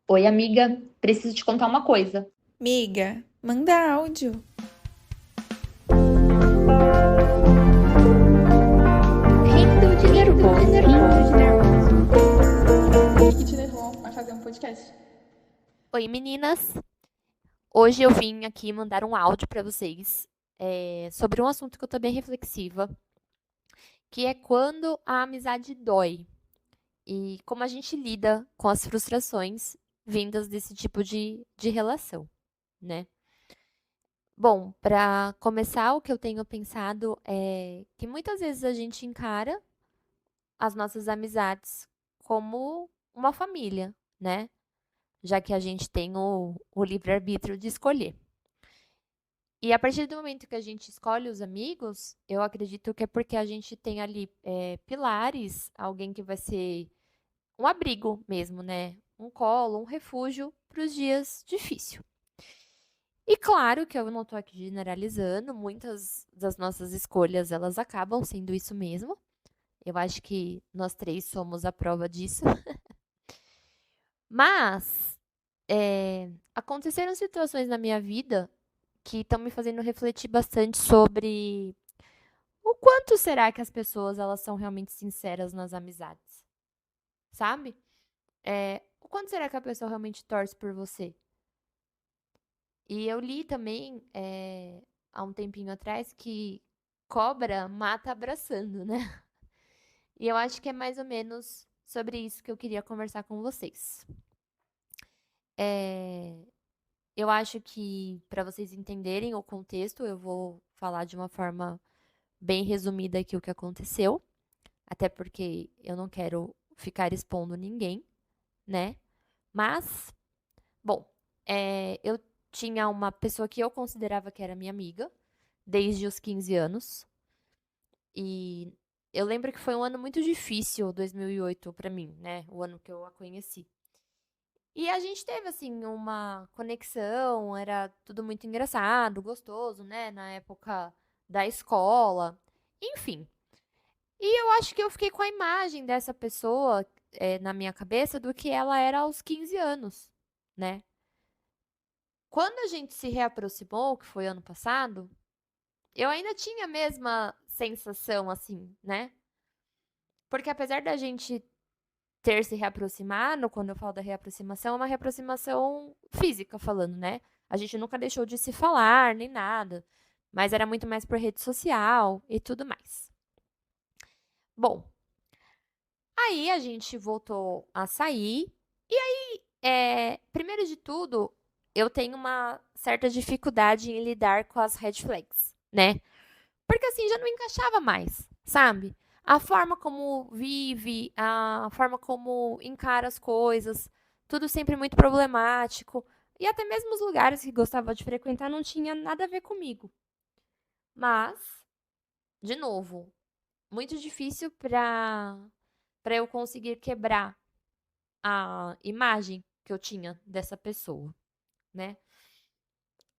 Oi, amiga, preciso te contar uma coisa. Miga, manda áudio. Rindo de Rindo de nervoso. nervoso. O que te levou a fazer um podcast? Oi, meninas. Hoje eu vim aqui mandar um áudio para vocês sobre um assunto que eu tô bem reflexiva, que é quando a amizade dói e como a gente lida com as frustrações vindas desse tipo de relação, né? Bom, para começar, o que eu tenho pensado é que muitas vezes a gente encara as nossas amizades como uma família, né? Já que a gente tem o livre-arbítrio de escolher. E a partir do momento que a gente escolhe os amigos, eu acredito que é porque a gente tem ali pilares, alguém que vai ser um abrigo mesmo, né? Um colo, um refúgio para os dias difíceis. E claro que eu não estou aqui generalizando, muitas das nossas escolhas elas acabam sendo isso mesmo. Eu acho que nós três somos a prova disso. Mas aconteceram situações na minha vida que estão me fazendo refletir bastante sobre o quanto será que as pessoas elas são realmente sinceras nas amizades, sabe? O quanto será que a pessoa realmente torce por você? E eu li também há um tempinho atrás que cobra mata abraçando, né? E eu acho que é mais ou menos sobre isso que eu queria conversar com vocês. É, eu acho que para vocês entenderem o contexto, eu vou falar de uma forma bem resumida aqui o que aconteceu. Até porque eu não quero ficar expondo ninguém, né? Mas, bom, eu tinha uma pessoa que eu considerava que era minha amiga desde os 15 anos. E eu lembro que foi um ano muito difícil, 2008, pra mim, né? O ano que eu a conheci. E a gente teve, assim, uma conexão, era tudo muito engraçado, gostoso, né? Na época da escola. Enfim, e eu acho que eu fiquei com a imagem dessa pessoa na minha cabeça do que ela era aos 15 anos, né? Quando a gente se reaproximou, que foi ano passado, eu ainda tinha a mesma sensação, assim, né? Porque apesar da gente ter se reaproximado, quando eu falo da reaproximação, é uma reaproximação física falando, né? A gente nunca deixou de se falar, nem nada. Mas era muito mais por rede social e tudo mais. Bom, aí a gente voltou a sair. Primeiro de tudo, eu tenho uma certa dificuldade em lidar com as red flags, né? Porque assim, já não encaixava mais, sabe? A forma como vive, a forma como encara as coisas, tudo sempre muito problemático. E até mesmo os lugares que gostava de frequentar não tinha nada a ver comigo. Mas, de novo, muito difícil para eu conseguir quebrar a imagem que eu tinha dessa pessoa, né?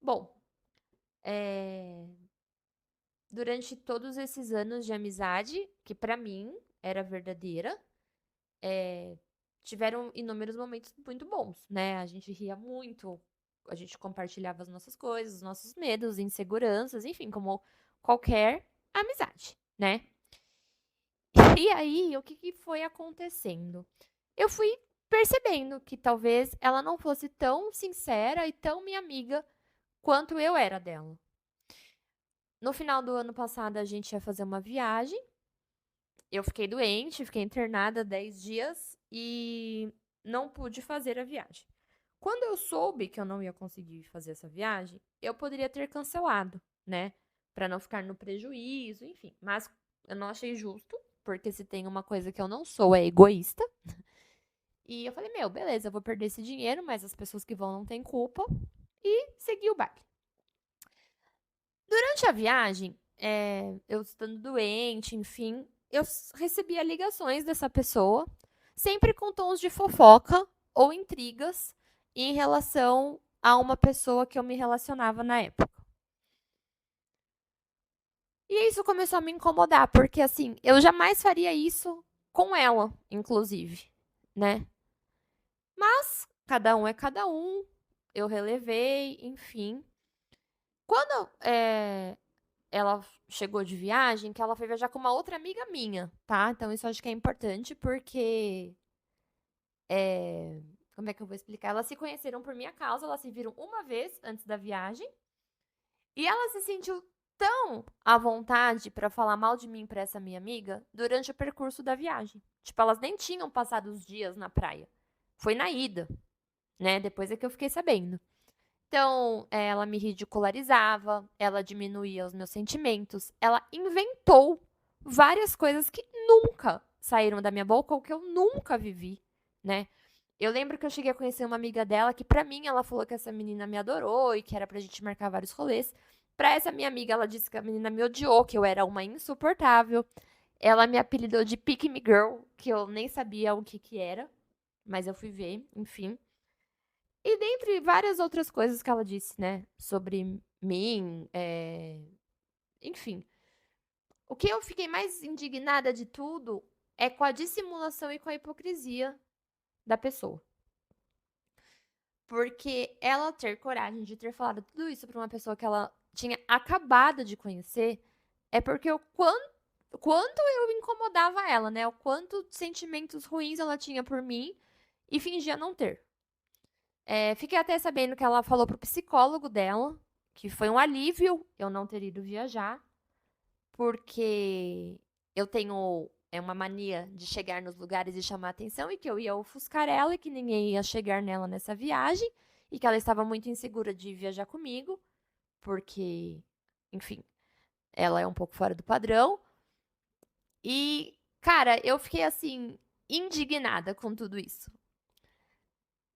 Bom, eh, durante todos esses anos de amizade, que pra mim era verdadeira, tiveram inúmeros momentos muito bons, né? A gente ria muito, a gente compartilhava as nossas coisas, os nossos medos, inseguranças, enfim, como qualquer amizade, né? E aí, o que que foi acontecendo? Eu fui percebendo que talvez ela não fosse tão sincera e tão minha amiga quanto eu era dela. No final do ano passado, a gente ia fazer uma viagem. Eu fiquei doente, fiquei internada 10 dias e não pude fazer a viagem. Quando eu soube que eu não ia conseguir fazer essa viagem, eu poderia ter cancelado, né? Pra não ficar no prejuízo, enfim. Mas eu não achei justo, porque se tem uma coisa que eu não sou, é egoísta. E eu falei, meu, beleza, eu vou perder esse dinheiro, mas as pessoas que vão não têm culpa. E segui o baile. Durante a viagem, eu estando doente, enfim, eu recebia ligações dessa pessoa, sempre com tons de fofoca ou intrigas em relação a uma pessoa que eu me relacionava na época. E isso começou a me incomodar, porque assim, eu jamais faria isso com ela, inclusive, né? Mas cada um é cada um. Eu relevei, enfim. Quando ela chegou de viagem, que ela foi viajar com uma outra amiga minha, tá? Então isso eu acho que é importante porque como é que eu vou explicar? Elas se conheceram por minha causa, elas se viram uma vez antes da viagem e ela se sentiu tão à vontade pra falar mal de mim pra essa minha amiga durante o percurso da viagem. Tipo, elas nem tinham passado os dias na praia. Foi na ida, né? Depois é que eu fiquei sabendo. Então, ela me ridicularizava, ela diminuía os meus sentimentos, ela inventou várias coisas que nunca saíram da minha boca ou que eu nunca vivi, né? Eu lembro que eu cheguei a conhecer uma amiga dela que, pra mim, ela falou que essa menina me adorou e que era pra gente marcar vários rolês. Pra essa minha amiga, ela disse que a menina me odiou, que eu era uma insuportável. Ela me apelidou de Pick Me Girl, que eu nem sabia o que que era, mas eu fui ver, enfim. E dentre várias outras coisas que ela disse, né, sobre mim, enfim. O que eu fiquei mais indignada de tudo é com a dissimulação e com a hipocrisia da pessoa. Porque ela ter coragem de ter falado tudo isso pra uma pessoa que ela tinha acabado de conhecer é porque o quanto eu incomodava ela, né? O quanto sentimentos ruins ela tinha por mim e fingia não ter. Fiquei até sabendo que ela falou pro psicólogo dela que foi um alívio eu não ter ido viajar, porque eu tenho uma mania de chegar nos lugares e chamar atenção e que eu ia ofuscar ela e que ninguém ia chegar nela nessa viagem e que ela estava muito insegura de viajar comigo, porque, enfim, ela é um pouco fora do padrão. E, cara, eu fiquei assim indignada com tudo isso.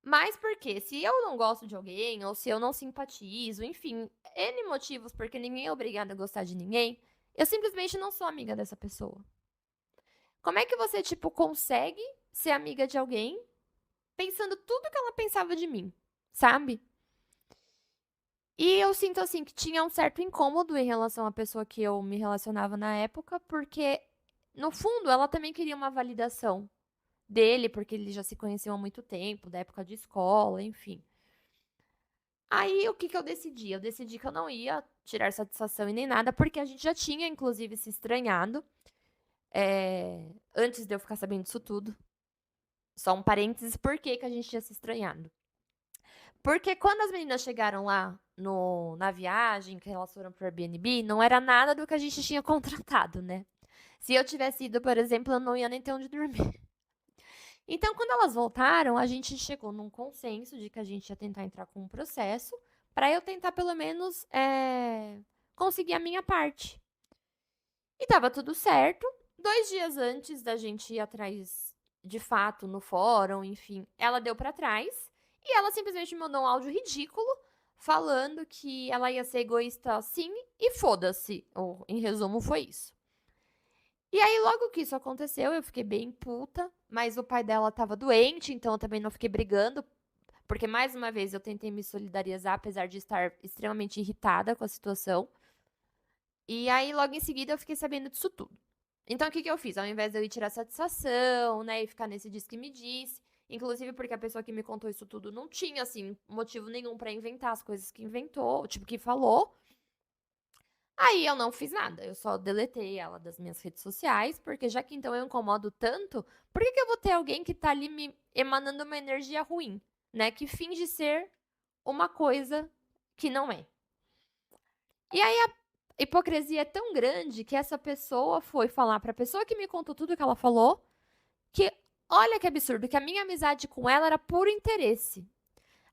Mas porque se eu não gosto de alguém, ou se eu não simpatizo, enfim, N motivos, porque ninguém é obrigado a gostar de ninguém, eu simplesmente não sou amiga dessa pessoa. Como é que você, tipo, consegue ser amiga de alguém pensando tudo que ela pensava de mim, sabe? E eu sinto, assim, que tinha um certo incômodo em relação à pessoa que eu me relacionava na época, porque, no fundo, ela também queria uma validação dele, porque eles já se conheciam há muito tempo, da época de escola, enfim. Aí, o que que eu decidi? Eu decidi que eu não ia tirar satisfação e nem nada, porque a gente já tinha, inclusive, se estranhado, antes de eu ficar sabendo disso tudo. Só um parênteses, por que que a gente tinha se estranhado? Porque quando as meninas chegaram lá na viagem, que elas foram pro Airbnb, não era nada do que a gente tinha contratado, né? Se eu tivesse ido, por exemplo, eu não ia nem ter onde dormir. Então, quando elas voltaram, a gente chegou num consenso de que a gente ia tentar entrar com um processo para eu tentar, pelo menos, conseguir a minha parte. E tava tudo certo. 2 dias antes da gente ir atrás, de fato, no fórum, enfim, ela deu para trás e ela simplesmente me mandou um áudio ridículo falando que ela ia ser egoísta assim e foda-se. Ou, em resumo, foi isso. E aí, logo que isso aconteceu, eu fiquei bem puta, mas o pai dela tava doente, então eu também não fiquei brigando, porque mais uma vez eu tentei me solidarizar, apesar de estar extremamente irritada com a situação. E aí, logo em seguida, eu fiquei sabendo disso tudo. Então, o que que eu fiz? Ao invés de eu ir tirar satisfação, né, e ficar nesse diz que me disse, inclusive porque a pessoa que me contou isso tudo não tinha, assim, motivo nenhum pra inventar as coisas que inventou, tipo, que falou. Aí eu não fiz nada, eu só deletei ela das minhas redes sociais, porque já que então eu incomodo tanto, por que que eu vou ter alguém que tá ali me emanando uma energia ruim, né? Que finge ser uma coisa que não é. E aí a hipocrisia é tão grande que essa pessoa foi falar pra pessoa que me contou tudo que ela falou, que olha que absurdo, que a minha amizade com ela era por interesse.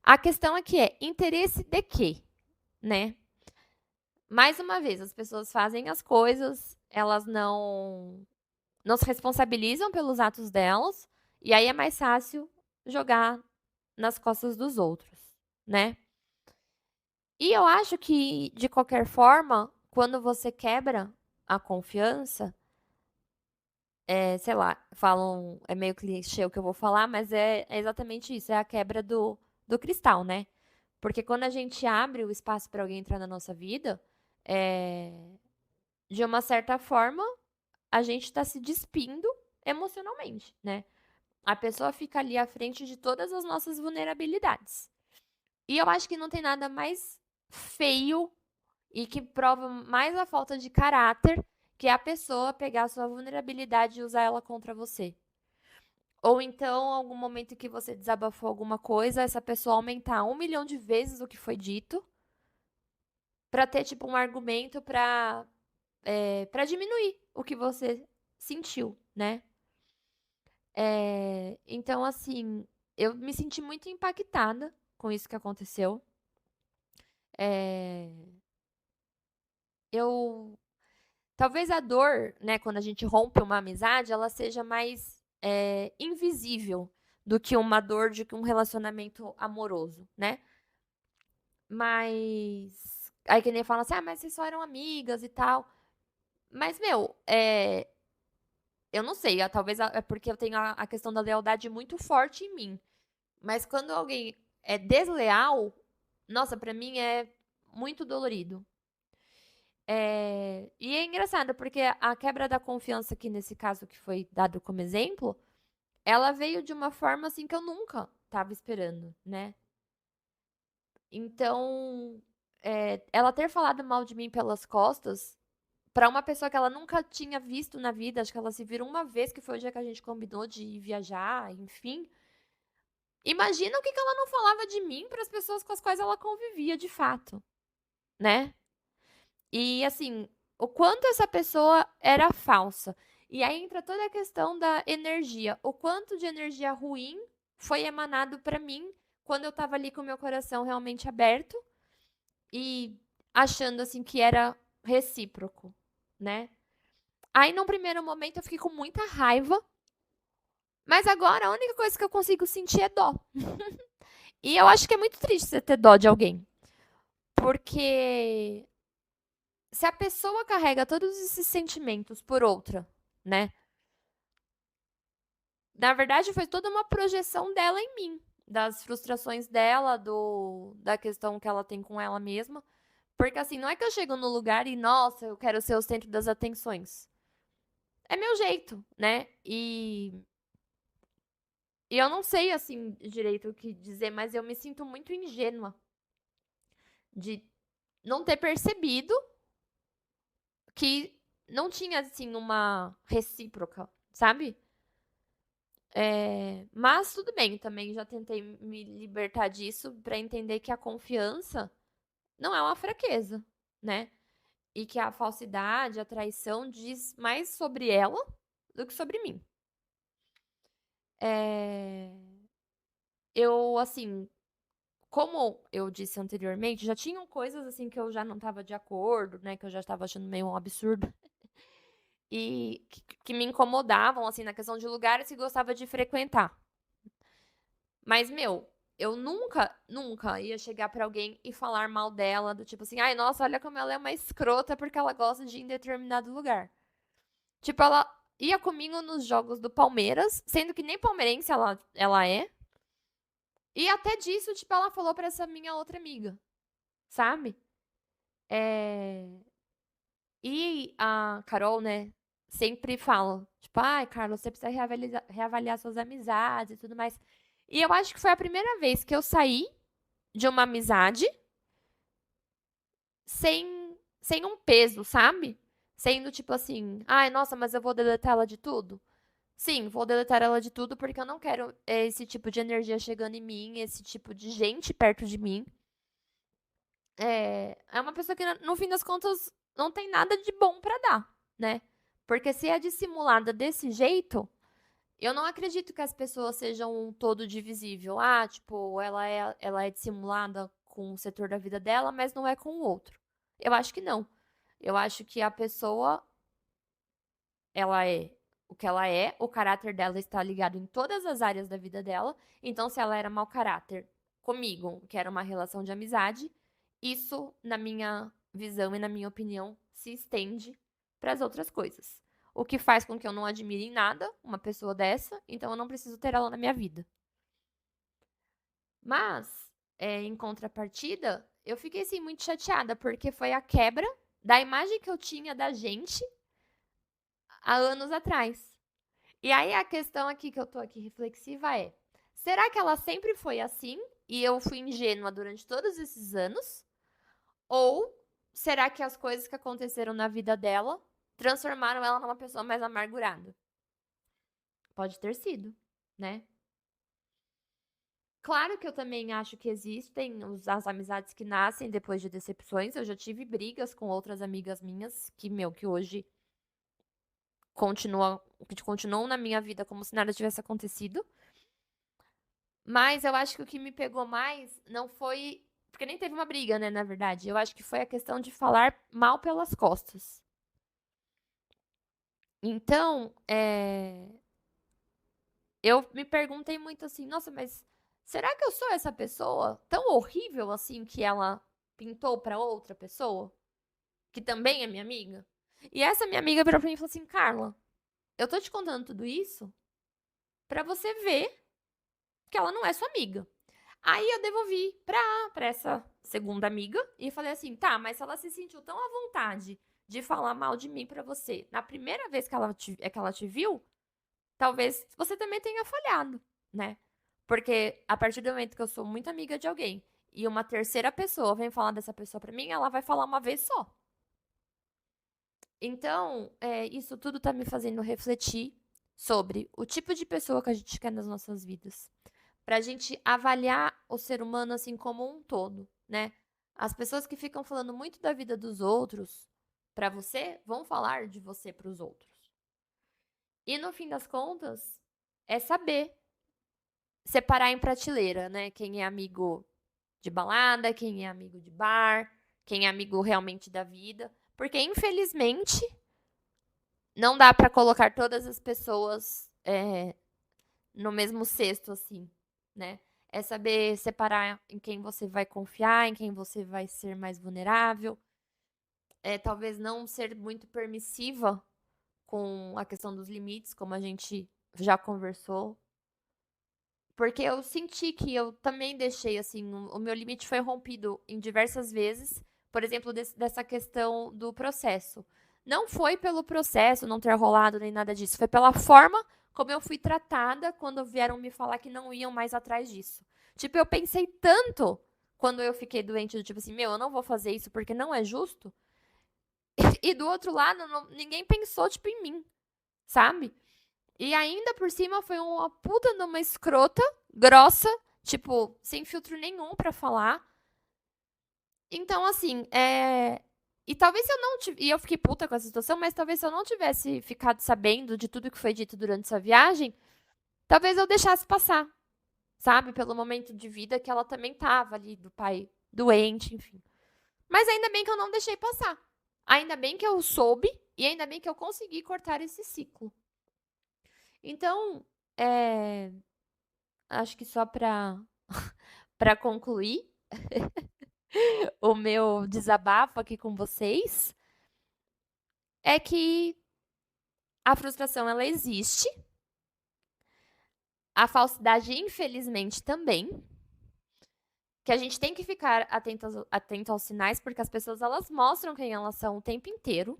A questão é que interesse de quê, né? Mais uma vez, as pessoas fazem as coisas, elas não se responsabilizam pelos atos delas, e aí é mais fácil jogar nas costas dos outros, né? E eu acho que, de qualquer forma, quando você quebra a confiança, sei lá, falam, é meio clichê o que eu vou falar, mas é exatamente isso, é a quebra do cristal, né? Porque quando a gente abre o espaço para alguém entrar na nossa vida, de uma certa forma, a gente está se despindo emocionalmente, né? A pessoa fica ali à frente de todas as nossas vulnerabilidades. E eu acho que não tem nada mais feio e que prova mais a falta de caráter que a pessoa pegar a sua vulnerabilidade e usar ela contra você. Ou então, algum momento que você desabafou alguma coisa, essa pessoa aumentar 1 milhão de vezes o que foi dito pra ter, tipo, um argumento pra diminuir o que você sentiu, né? Então, assim, eu me senti muito impactada com isso que aconteceu. É, eu talvez a dor, né, quando a gente rompe uma amizade, ela seja mais invisível do que uma dor de um relacionamento amoroso, né? Mas aí que nem fala assim, mas vocês só eram amigas e tal. Mas, meu, eu não sei, talvez é porque eu tenho a questão da lealdade muito forte em mim. Mas quando alguém é desleal, nossa, pra mim é muito dolorido. E é engraçado, porque a quebra da confiança aqui nesse caso que foi dado como exemplo, ela veio de uma forma assim que eu nunca estava esperando, né? Então, ela ter falado mal de mim pelas costas, pra uma pessoa que ela nunca tinha visto na vida, acho que ela se virou uma vez, que foi o dia que a gente combinou de ir viajar, enfim. Imagina o que ela não falava de mim para as pessoas com as quais ela convivia de fato, né? E assim, o quanto essa pessoa era falsa. E aí entra toda a questão da energia. O quanto de energia ruim foi emanado para mim quando eu tava ali com o meu coração realmente aberto e achando assim que era recíproco, né? Aí num primeiro momento eu fiquei com muita raiva, mas agora a única coisa que eu consigo sentir é dó. E eu acho que é muito triste você ter dó de alguém, porque se a pessoa carrega todos esses sentimentos por outra, né? Na verdade, foi toda uma projeção dela em mim, das frustrações dela, da questão que ela tem com ela mesma. Porque assim, não é que eu chego no lugar e, nossa, eu quero ser o centro das atenções. É meu jeito, né? E eu não sei, assim, direito o que dizer, mas eu me sinto muito ingênua de não ter percebido que não tinha, assim, uma recíproca, sabe? Mas tudo bem, também já tentei me libertar disso pra entender que a confiança não é uma fraqueza, né? E que a falsidade, a traição diz mais sobre ela do que sobre mim. Eu, assim, como eu disse anteriormente, já tinham coisas assim que eu já não estava de acordo, né? Que eu já estava achando meio um absurdo. E que me incomodavam, assim, na questão de lugares que gostava de frequentar. Mas, meu, eu nunca ia chegar pra alguém e falar mal dela, do tipo assim, ai, nossa, olha como ela é uma escrota porque ela gosta de ir em determinado lugar. Tipo, ela ia comigo nos jogos do Palmeiras, sendo que nem palmeirense ela é. E até disso, tipo, ela falou pra essa minha outra amiga, sabe? E a Carol, né, sempre fala, tipo, ai, Carlos, você precisa reavaliar suas amizades e tudo mais. E eu acho que foi a primeira vez que eu saí de uma amizade sem um peso, sabe? Sendo tipo assim, ai, nossa, mas eu vou deletar ela de tudo? Sim, vou deletar ela de tudo porque eu não quero esse tipo de energia chegando em mim, esse tipo de gente perto de mim. É uma pessoa que, no fim das contas, não tem nada de bom pra dar, né? Porque se é dissimulada desse jeito, eu não acredito que as pessoas sejam um todo divisível. Ah, tipo, ela é dissimulada com um setor da vida dela, mas não é com o outro. Eu acho que não. Eu acho que a pessoa, ela é o que ela é, o caráter dela está ligado em todas as áreas da vida dela. Então, se ela era mau caráter comigo, que era uma relação de amizade, isso, na minha visão e na minha opinião, se estende para as outras coisas. O que faz com que eu não admire em nada uma pessoa dessa, então eu não preciso ter ela na minha vida. Mas, em contrapartida, eu fiquei assim muito chateada, porque foi a quebra da imagem que eu tinha da gente há anos atrás. E aí a questão aqui que eu tô aqui reflexiva é: será que ela sempre foi assim e eu fui ingênua durante todos esses anos? Ou será que as coisas que aconteceram na vida dela transformaram ela numa pessoa mais amargurada? Pode ter sido, né? Claro que eu também acho que existem as amizades que nascem depois de decepções. Eu já tive brigas com outras amigas minhas que hoje continuam na minha vida como se nada tivesse acontecido. Mas eu acho que o que me pegou mais não foi. Porque nem teve uma briga, né, na verdade. Eu acho que foi a questão de falar mal pelas costas. Então, eu me perguntei muito assim, nossa, mas será que eu sou essa pessoa tão horrível assim que ela pintou pra outra pessoa? Que também é minha amiga? E essa minha amiga virou pra mim e falou assim, Carla, eu tô te contando tudo isso pra você ver que ela não é sua amiga. Aí eu devolvi pra essa segunda amiga e falei assim, tá, mas se ela se sentiu tão à vontade de falar mal de mim pra você na primeira vez que ela te viu, talvez você também tenha falhado, né? Porque a partir do momento que eu sou muito amiga de alguém e uma terceira pessoa vem falar dessa pessoa pra mim, ela vai falar uma vez só. Então, isso tudo tá me fazendo refletir sobre o tipo de pessoa que a gente quer nas nossas vidas. Pra gente avaliar o ser humano assim como um todo, né? As pessoas que ficam falando muito da vida dos outros pra você, vão falar de você pros outros. E no fim das contas, é saber separar em prateleira, né? Quem é amigo de balada, quem é amigo de bar, quem é amigo realmente da vida. Porque, infelizmente, não dá pra colocar todas as pessoas no mesmo cesto, assim, né? É saber separar em quem você vai confiar, em quem você vai ser mais vulnerável. Talvez não ser muito permissiva com a questão dos limites, como a gente já conversou. Porque eu senti que eu também deixei, assim, o meu limite foi rompido em diversas vezes. Por exemplo, dessa questão do processo. Não foi pelo processo não ter rolado nem nada disso. Foi pela forma como eu fui tratada quando vieram me falar que não iam mais atrás disso. Tipo, eu pensei tanto quando eu fiquei doente, do tipo assim, meu, eu não vou fazer isso porque não é justo. E do outro lado, ninguém pensou, tipo, em mim, sabe? E ainda por cima foi uma puta numa escrota, grossa, tipo, sem filtro nenhum pra falar. Então, assim, E talvez se eu não tivesse. E eu fiquei puta com essa situação, mas talvez se eu não tivesse ficado sabendo de tudo que foi dito durante essa viagem, talvez eu deixasse passar, sabe? Pelo momento de vida que ela também tava ali, do pai doente, enfim. Mas ainda bem que eu não deixei passar. Ainda bem que eu soube e ainda bem que eu consegui cortar esse ciclo. Então, acho que só para concluir o meu desabafo aqui com vocês, é que a frustração ela existe, a falsidade infelizmente também, que a gente tem que ficar atento aos sinais, porque as pessoas elas mostram quem elas são o tempo inteiro.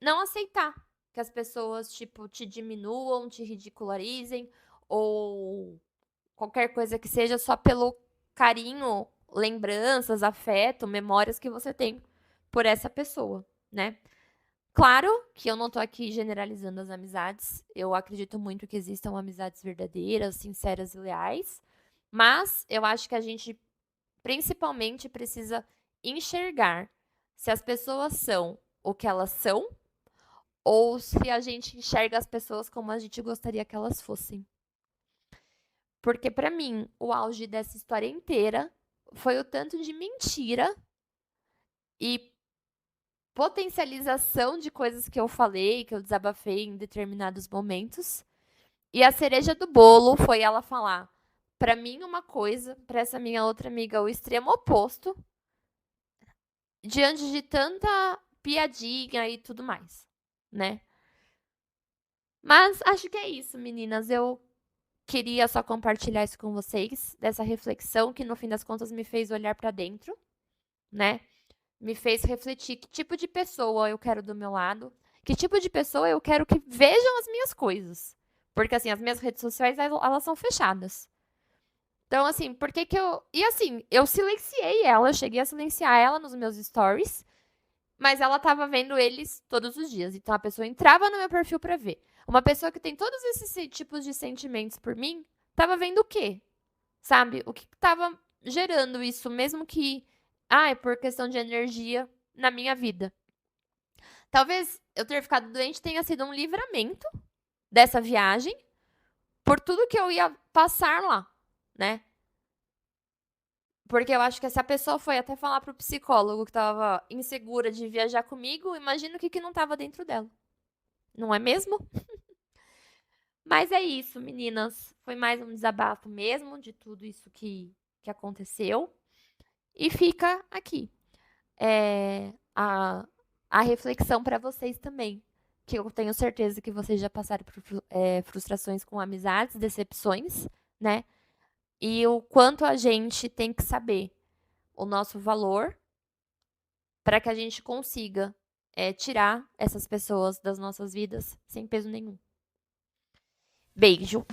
Não aceitar que as pessoas tipo te diminuam, te ridicularizem ou qualquer coisa que seja só pelo carinho, lembranças, afeto, memórias que você tem por essa pessoa, né? Claro que eu não tô aqui generalizando as amizades. Eu acredito muito que existam amizades verdadeiras, sinceras e leais. Mas eu acho que a gente principalmente precisa enxergar se as pessoas são o que elas são ou se a gente enxerga as pessoas como a gente gostaria que elas fossem. Porque pra mim, o auge dessa história inteira foi o tanto de mentira e potencialização de coisas que eu falei, que eu desabafei em determinados momentos. E a cereja do bolo foi ela falar pra mim uma coisa, pra essa minha outra amiga o extremo oposto, diante de tanta piadinha e tudo mais, né? Mas acho que é isso, meninas. Eu queria só compartilhar isso com vocês, dessa reflexão que no fim das contas me fez olhar pra dentro, né? Me fez refletir que tipo de pessoa eu quero do meu lado, que tipo de pessoa eu quero que vejam as minhas coisas. Porque, assim, as minhas redes sociais, elas são fechadas. Então, assim, por que que eu... E, assim, eu silenciei ela, eu cheguei a silenciar ela nos meus stories, mas ela tava vendo eles todos os dias. Então, a pessoa entrava no meu perfil pra ver. Uma pessoa que tem todos esses tipos de sentimentos por mim, tava vendo o quê? Sabe? O que tava gerando isso, mesmo que... Ah, é por questão de energia na minha vida. Talvez eu ter ficado doente tenha sido um livramento dessa viagem por tudo que eu ia passar lá, né? Porque eu acho que se a pessoa foi até falar pro psicólogo que tava insegura de viajar comigo, imagina o que não tava dentro dela. Não é mesmo? Mas é isso, meninas. Foi mais um desabafo mesmo de tudo isso que aconteceu. E fica aqui a reflexão para vocês também. Que eu tenho certeza que vocês já passaram por frustrações com amizades, decepções, né? E o quanto a gente tem que saber o nosso valor para que a gente consiga tirar essas pessoas das nossas vidas sem peso nenhum. Beijo!